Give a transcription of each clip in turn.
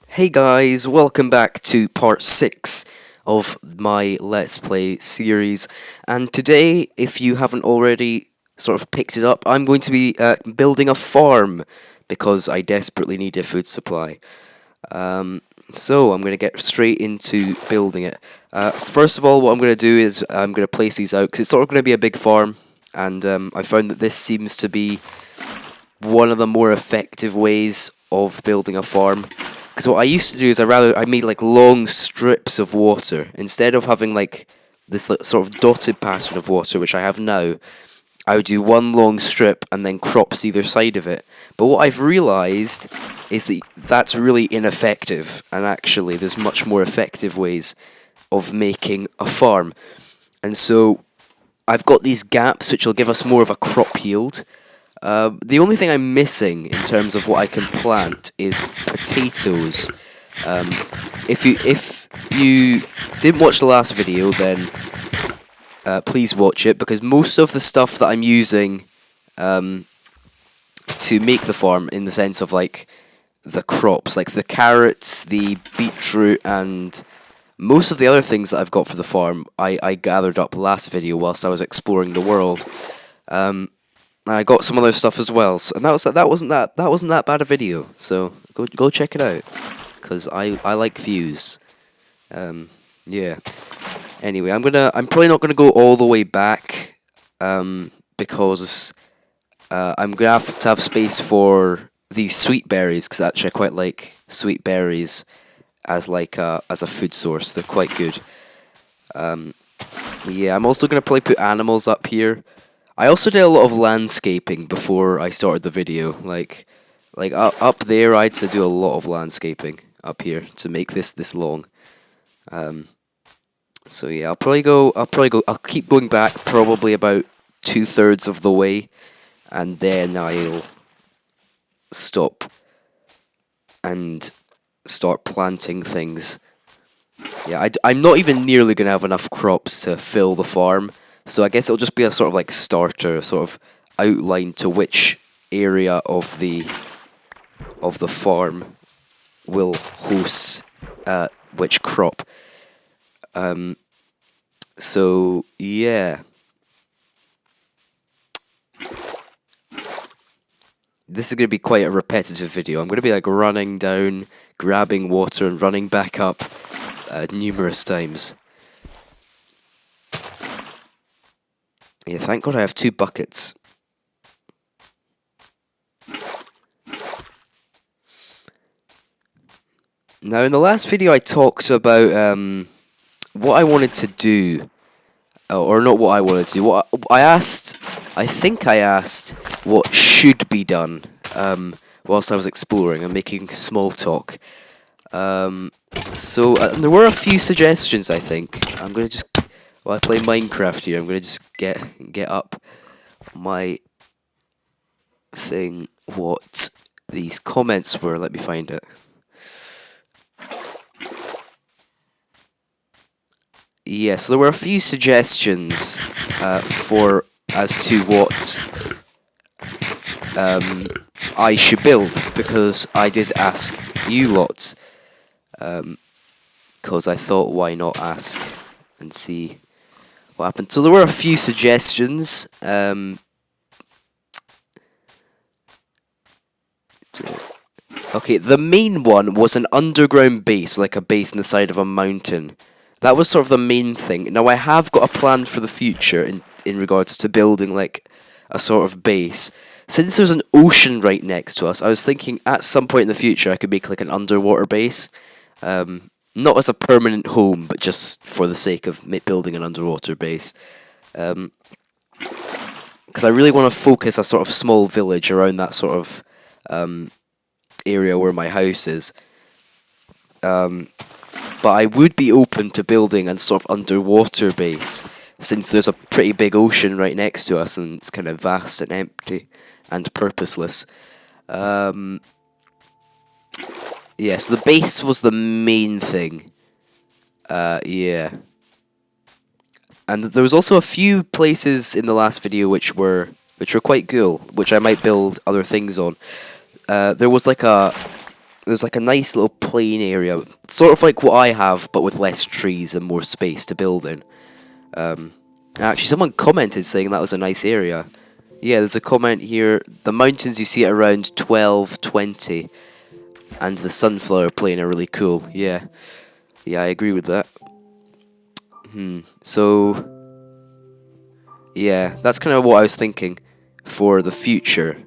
Hey guys, welcome back to part 6 of my Let's Play series, and today, if you haven't already sort of picked it up, I'm going to be building a farm, because I desperately need a food supply. So I'm going to get straight into building it. First of all, what I'm going to do is I'm going to place these out, because it's sort of going to be a big farm, and I found that this seems to be one of the more effective ways of building a farm. Because what I used to do is I made like long strips of water instead of having like this sort of dotted pattern of water, which I have now. I would do one long strip and then crops either side of it. But what I've realised is that that's really ineffective, and actually there's much more effective ways of making a farm. And so I've got these gaps which will give us more of a crop yield. The only thing I'm missing in terms of what I can plant is potatoes. If you didn't watch the last video, then please watch it, because most of the stuff that I'm using to make the farm, in the sense of like the crops, like the carrots, the beetroot, and most of the other things that I've got for the farm, I gathered up last video whilst I was exploring the world. I got some other stuff as well, and that wasn't that bad a video. So go check it out, because I like views. Yeah. Anyway, I'm probably not gonna go all the way back, because I'm gonna have to have space for these sweet berries, because actually I quite like sweet berries as as a food source. They're quite good. Yeah, I'm also gonna probably put animals up here. I also did a lot of landscaping before I started the video. Up there, I had to do a lot of landscaping up here to make this long. So yeah, I'll keep going back probably about 2/3 of the way, and then I'll stop and start planting things. Yeah, I'm not even nearly gonna have enough crops to fill the farm. So I guess it'll just be a sort of like starter, sort of outline to which area of the farm will host which crop. So yeah, this is gonna be quite a repetitive video. I'm gonna be like running down, grabbing water, and running back up numerous times. Yeah, thank God I have 2 buckets. Now, in the last video I talked about what I wanted to do, or not what I wanted to do, I think I asked what should be done whilst I was exploring and making small talk. So there were a few suggestions, I think. I'm going to just, while I play Minecraft here, I'm going to just get up my thing, what these comments were. Let me find it. Yeah, so there were a few suggestions as to what I should build, because I did ask you lots, because I thought, why not ask and see what happened. So there were a few suggestions. Okay, the main one was an underground base, like a base in the side of a mountain. That was sort of the main thing. Now, I have got a plan for the future in regards to building like a sort of base. Since there's an ocean right next to us, I was thinking at some point in the future I could make like an underwater base. Not as a permanent home, but just for the sake of building an underwater base. Because I really want to focus a sort of small village around that sort of area where my house is. But I would be open to building a sort of underwater base, since there's a pretty big ocean right next to us, and it's kind of vast and empty and purposeless. Yeah, so the base was the main thing. Yeah. And there was also a few places in the last video which were quite cool, which I might build other things on. There was like a there's like a nice little plain area, sort of like what I have, but with less trees and more space to build in. Actually, someone commented saying that was a nice area. Yeah, there's a comment here. The mountains you see at around 12:20, and the sunflower plain are really cool. Yeah, yeah, I agree with that. So, yeah, that's kind of what I was thinking for the future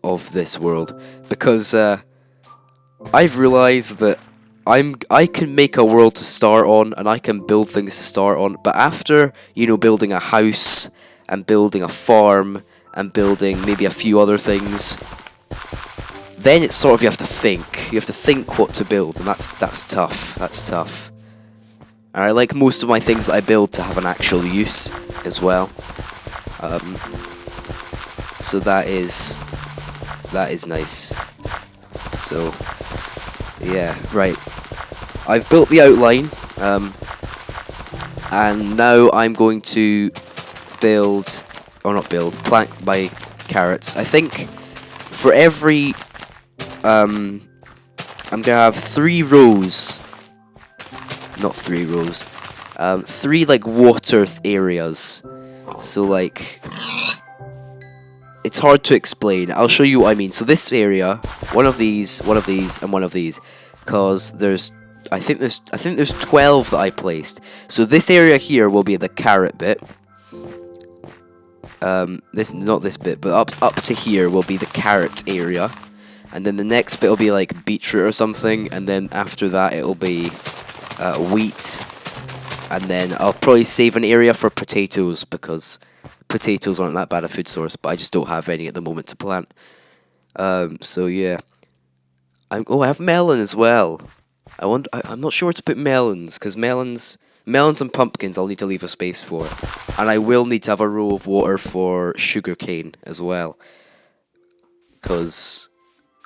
of this world, because I've realized that I can make a world to start on, and I can build things to start on, but after, building a house and building a farm and building maybe a few other things, then it's sort of you have to think. You have to think what to build, and that's tough. That's tough. And I like most of my things that I build to have an actual use as well. So that is nice. So yeah, right. I've built the outline, and now I'm going to plant my carrots. I think for every, I'm gonna have 3 rows, not 3 rows, 3 like water areas. So like, it's hard to explain. I'll show you what I mean. So this area, one of these, and one of these, because I think there's 12 that I placed. So this area here will be the carrot bit. Not this bit, but up to here will be the carrot area, and then the next bit will be like beetroot or something, and then after that it'll be wheat, and then I'll probably save an area for potatoes because potatoes aren't that bad a food source, but I just don't have any at the moment to plant. So yeah, I have melon as well. I'm not sure where to put melons, because melons and pumpkins I'll need to leave a space for. And I will need to have a row of water for sugarcane as well, because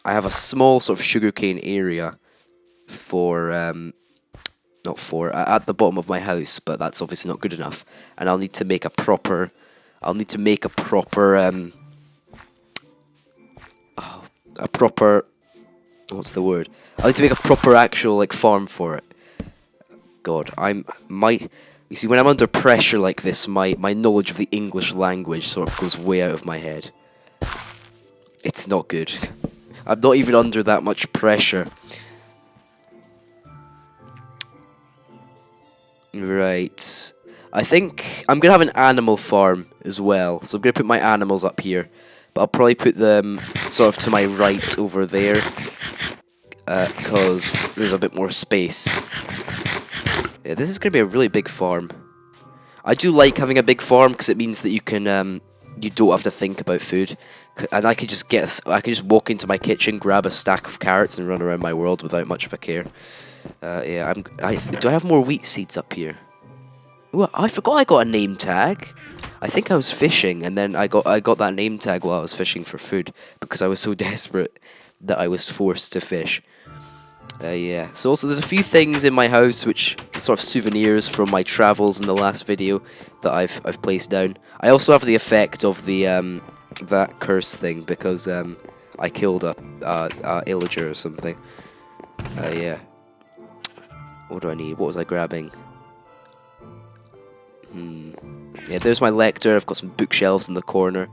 I have a small sort of sugarcane area for, at the bottom of my house, but that's obviously not good enough. And I'll need to make a proper, what's the word? I need to make a proper actual like farm for it. God, you see, when I'm under pressure like this, my knowledge of the English language sort of goes way out of my head. It's not good. I'm not even under that much pressure. Right. I think I'm gonna have an animal farm as well, so I'm gonna put my animals up here, but I'll probably put them sort of to my right over there, because there's a bit more space. Yeah, this is gonna be a really big farm. I do like having a big farm because it means that you can you don't have to think about food, and I could just walk into my kitchen, grab a stack of carrots, and run around my world without much of a care. Yeah, do I have more wheat seeds up here? Ooh, I forgot I got a name tag. I think I was fishing, and then I got that name tag while I was fishing for food because I was so desperate that I was forced to fish. Yeah. So also, there's a few things in my house which sort of souvenirs from my travels in the last video that I've placed down. I also have the effect of the that curse thing because I killed a illager or something. Yeah. What do I need? What was I grabbing? Yeah, there's my lector. I've got some bookshelves in the corner.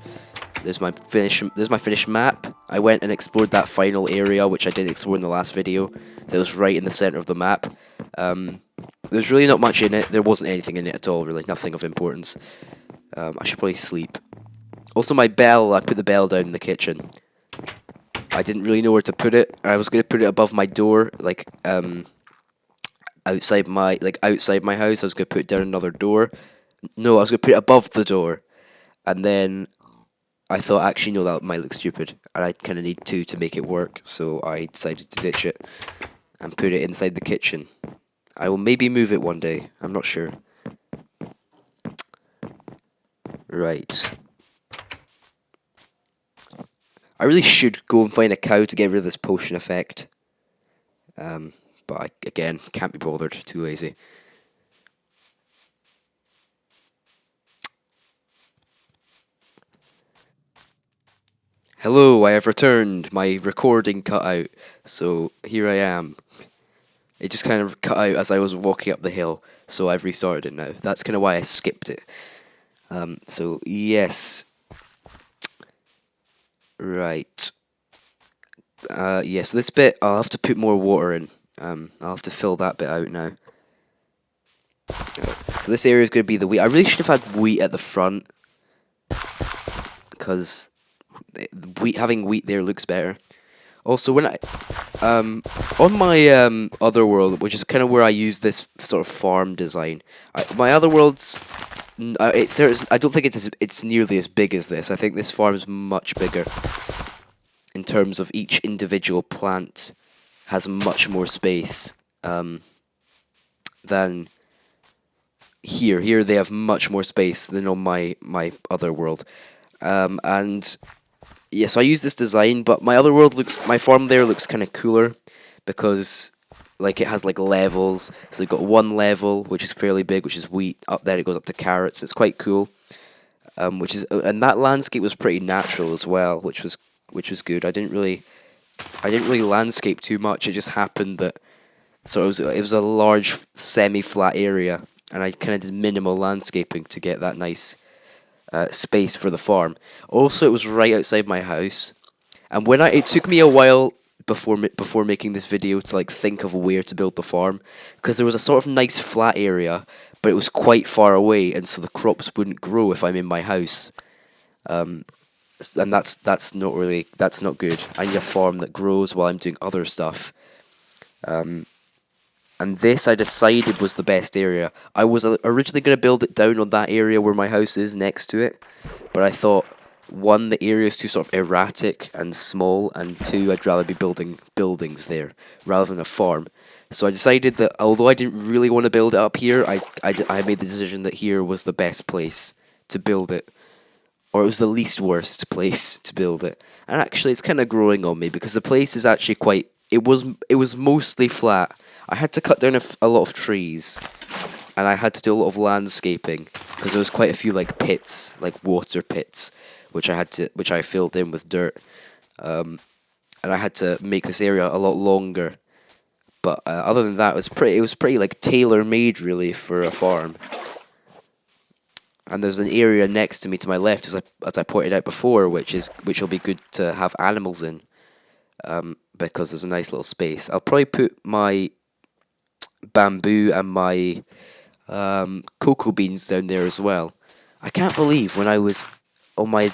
There's my finished map. I went and explored that final area, which I didn't explore in the last video. That was right in the center of the map. There's really not much in it. There wasn't anything in it at all, really. Nothing of importance. I should probably sleep. Also, my bell. I put the bell down in the kitchen. I didn't really know where to put it. I was going to put it above my door, like outside my house. I was going to put it down another door. No, I was going to put it above the door, and then I thought, actually, no, that might look stupid, and I kind of need two to make it work, so I decided to ditch it and put it inside the kitchen. I will maybe move it one day. I'm not sure. Right. I really should go and find a cow to get rid of this potion effect. But I, again, can't be bothered. Too lazy. Hello, I have returned. My recording cut out, so here I am. It just kind of cut out as I was walking up the hill, so I've restarted it now. That's kind of why I skipped it. So yes. Right. Yes, this bit, I'll have to put more water in. I'll have to fill that bit out now. So this area is going to be the wheat. I really should have had wheat at the front, because having wheat there looks better. Also, when on my other world, which is kind of where I use this sort of farm design, my other worlds, I don't think it's nearly as big as this. I think this farm is much bigger in terms of each individual plant has much more space than here. Here they have much more space than on my other world, and yeah, so I use this design, but my farm there looks kind of cooler because like it has like levels. So they've got one level which is fairly big, which is wheat. Up there it goes up to carrots. It's quite cool. And that landscape was pretty natural as well, which was good. I didn't really landscape too much. It just happened that it was a large semi-flat area, and I kind of did minimal landscaping to get that nice space for the farm. Also, it was right outside my house, and it took me a while before making this video to like think of where to build the farm, because there was a sort of nice flat area, but it was quite far away, and so the crops wouldn't grow if I'm in my house. And that's not good. I need a farm that grows while I'm doing other stuff. And this I decided was the best area. I was originally going to build it down on that area where my house is next to it, but I thought, one, the area is too sort of erratic and small, and two, I'd rather be building buildings there rather than a farm. So I decided that although I didn't really want to build it up here, I made the decision that here was the best place to build it, or it was the least worst place to build it. And actually, it's kind of growing on me because the place is actually quite. It was mostly flat. I had to cut down a lot of trees, and I had to do a lot of landscaping because there was quite a few like pits, like water pits, which I filled in with dirt, and I had to make this area a lot longer. But other than that, it was pretty like tailor-made really for a farm. And there's an area next to me to my left, as I pointed out before, which will be good to have animals in, because there's a nice little space. I'll probably put my bamboo and my cocoa beans down there as well. I can't believe when I was on my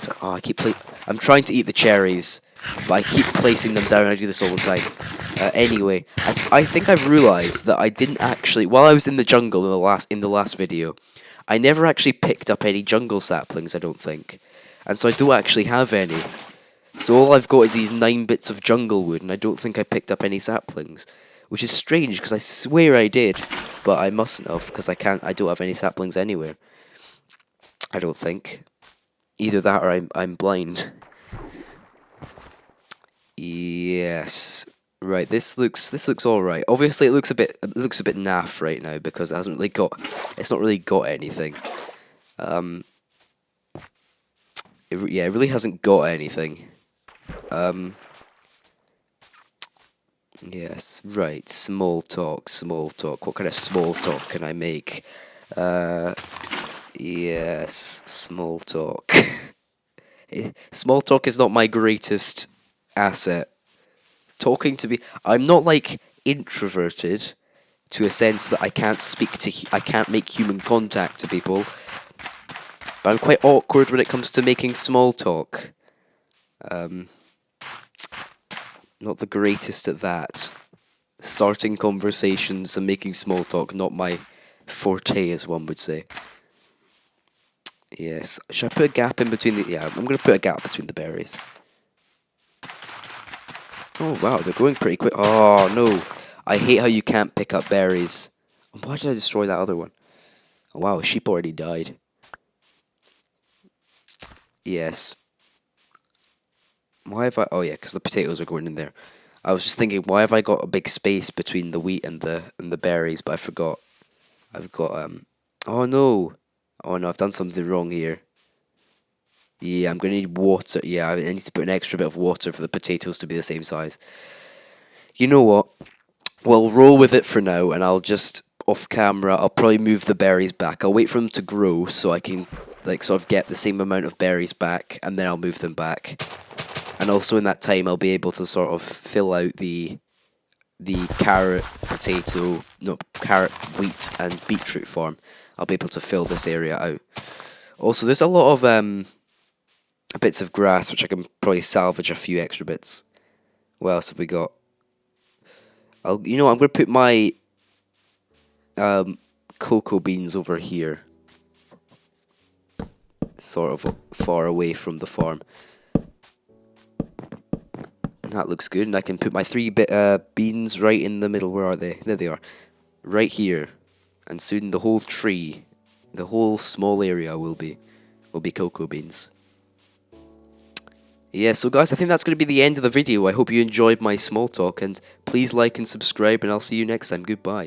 I'm trying to eat the cherries, but I keep placing them down. I do this all the time. Anyway, I think I've realised that I didn't actually, while I was in the jungle in the last video, I never actually picked up any jungle saplings, I don't think, and so I don't actually have any. So all I've got is these 9 bits of jungle wood, and I don't think I picked up any saplings, which is strange because I swear I did, but I mustn't have because I don't have any saplings anywhere. I don't think. Either that or I'm blind. Yes. Right, this looks all right. Obviously, it looks a bit naff right now because it's not really got anything. It really hasn't got anything. Yes, right. Small talk. What kind of small talk can I make? Yes, small talk. Small talk is not my greatest asset. I'm not like introverted to a sense that I can't make human contact to people. But I'm quite awkward when it comes to making small talk. Not the greatest at that. Starting conversations and making small talk, not my forte, as one would say. Yes. Should I put a gap in between the... Yeah, I'm going to put a gap between the berries. Oh, wow, they're growing pretty quick. Oh, no. I hate how you can't pick up berries. Why did I destroy that other one? Oh, wow, a sheep already died. Yes. Why have I... Oh, yeah, because the potatoes are going in there. I was just thinking, why have I got a big space between the wheat and the berries? But I forgot. I've got... Oh, no. Oh, no, I've done something wrong here. Yeah, I'm gonna need water. Yeah, I need to put an extra bit of water for the potatoes to be the same size. You know what? We'll roll with it for now, and I'll just off camera. I'll probably move the berries back. I'll wait for them to grow so I can like sort of get the same amount of berries back, and then I'll move them back. And also in that time, I'll be able to sort of fill out the carrot, potato, no, carrot, wheat, and beetroot farm. I'll be able to fill this area out. Also, there's a lot of bits of grass which I can probably salvage a few extra bits. What else have we got? You know what, I'm gonna put my cocoa beans over here, sort of far away from the farm. That looks good, and I can put my three beans right in the middle. Where are they? There they are, right here. And soon the whole tree, the whole small area will be cocoa beans. Yeah, so guys, I think that's going to be the end of the video. I hope you enjoyed my small talk, and please like and subscribe, and I'll see you next time. Goodbye.